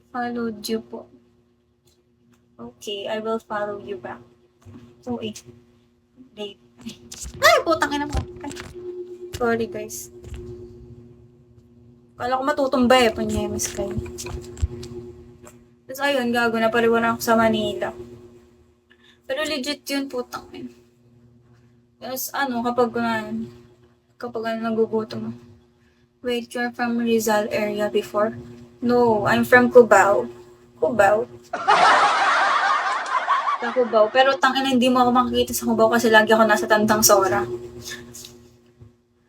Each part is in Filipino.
Followed you po. Okay, I will follow you back. So, wait. Late. Ay, putang ina mo. Ay, sorry, guys. Kala ko matutumba eh, panyemes kayo. Tapos ayun, gago na pariwan ako sa Manila. Pero legit yun, putang ina. Tapos ano, kapag nagugutom. Wait, you're from Rizal area before? No, I'm from Cubao. Cubao? Sa Cubao. Pero tangina, hindi mo ako makikita sa Cubao kasi lagi ako nasa Tandang Sora.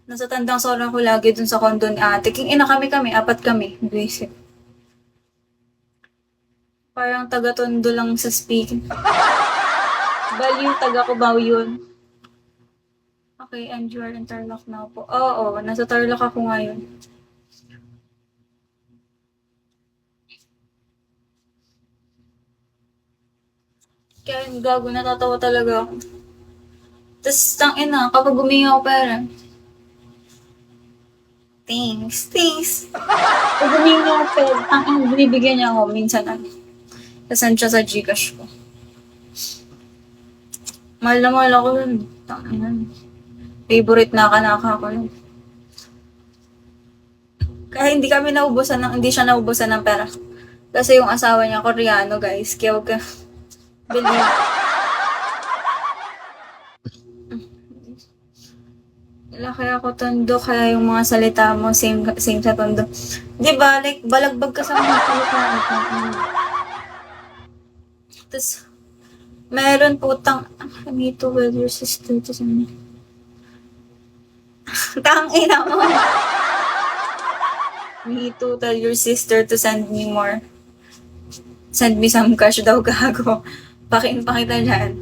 Nasa Tandang Sora ko lagi dun sa condo ni ate. King ina kami, apat kami. Basic. Parang taga-tondo lang sa speaking. Baliw, taga-Cubao yun. Okay, and you are in Tarlac now po. Oo, nasa Tarlac ako ngayon. Kaya gago, natatawa talaga ako. Tapos, tangina, kapag humingi ako pera, thanks. Pag humingi ako pera, tangina, binibigyan niya ako minsan ano. Kasend siya sa Gcash ko. Mahal na mahal ako dun. Tangina. Favorite naka-naka ko yun. Kaya hindi siya naubusan ng pera. Kasi yung asawa niya, Koreano, guys. Kaya huwag ka, believe. Laki ako tondo, kaya yung mga salita mo, same sa tondo. Di ba? Like, balagbag ka sa mga salita. Tapos, meron putang, me to with your sister to send me. Tang ina mo. Me to tell your sister to send me more. Send me some cash daw, gago. Pakita dyan.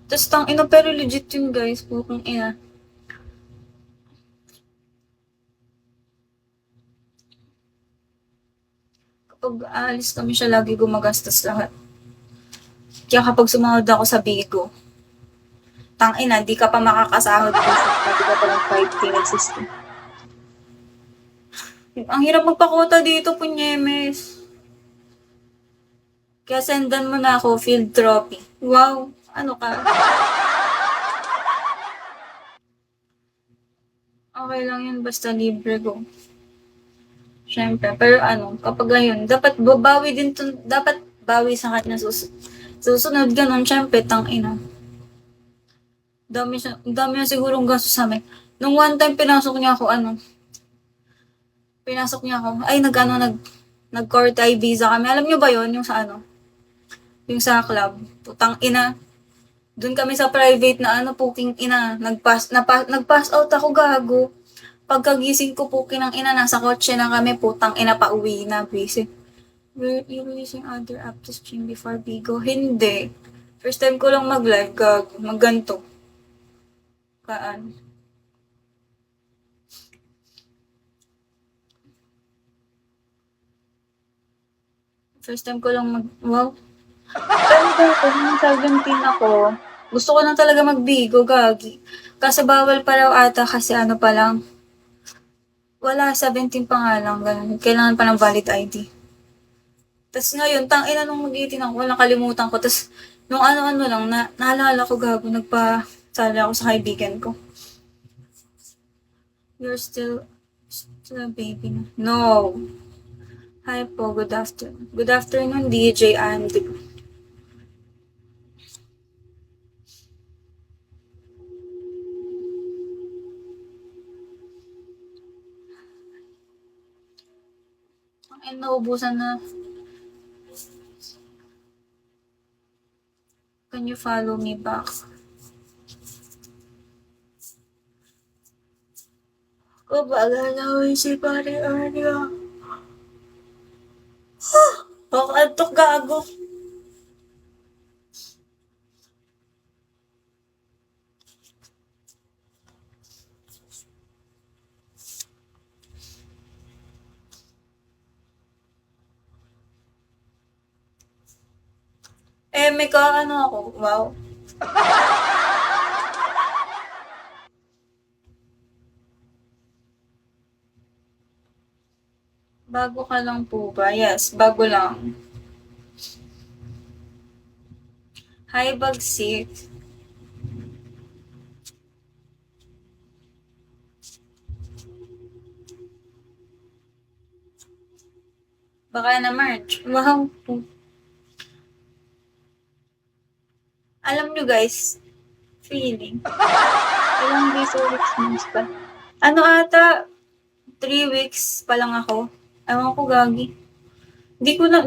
Tapos tang ina, pero legit yun guys, putang ina. Kapag aalis kami siya, lagi gumagastos lahat. Kaya kapag sumahod ako sa Bigo, tang ina, di ka pa makakasahod kasi hindi ka pa ng 5K nagsistem. Ang hirap magpakota dito, punyemes. Kaya sendan mo na ako, field trophy. Wow, ano ka? Okay lang yun, basta libre ko. Siyempre, pero ano, kapag ayun, dapat babawi din to, dapat bawi sa kanya susunod ganun, siyempre, tang ina. Dami na sigurong gasto sa amin. Nung one time, pinasok niya ako, ay, nag-court eye visa kami. Alam niyo ba yon yung sa ano? Yung sa club. Putang ina. Doon kami sa private na puking ina. Nag-pass out ako, gago. Pagkagising ko, puking ng ina, nasa kotse na kami, putang ina, pa uwi na, busy. Were you using other app to stream before Bigo? Hindi. First time ko lang mag-live, gago. Magganto. Kaan. First time ko lang wow. Pero dati, nung 17 ako, gusto ko na talaga mag-Bigo, gagi. Kasi bawal pa raw ata kasi ano pa lang. Wala, 17 pa nga lang, ganun. Kailangan pa ng valid ID. Tapos ngayon, tangina nung mag-18 ako, walang kalimutan ko. Tapos, nung ano-ano lang, naalala ko, gago, nagpa-sala ako sa kaibigan ko. You're still a baby na. No. Hi po, good afternoon. Good afternoon, DJ Andy. Ang naubusan na. Can you follow me back? Kabagalawin si pare Arya. Antok, gago. May ano ako. Wow. Bago ka lang po ba? Yes, bago lang. Hi, Bagsit. Baka na March. Wow. Alam nyo guys, feeling. Ilang days or weeks months pa. Ano ata, 3 weeks pa lang ako. Ewan ko, gagi. Hindi ko na,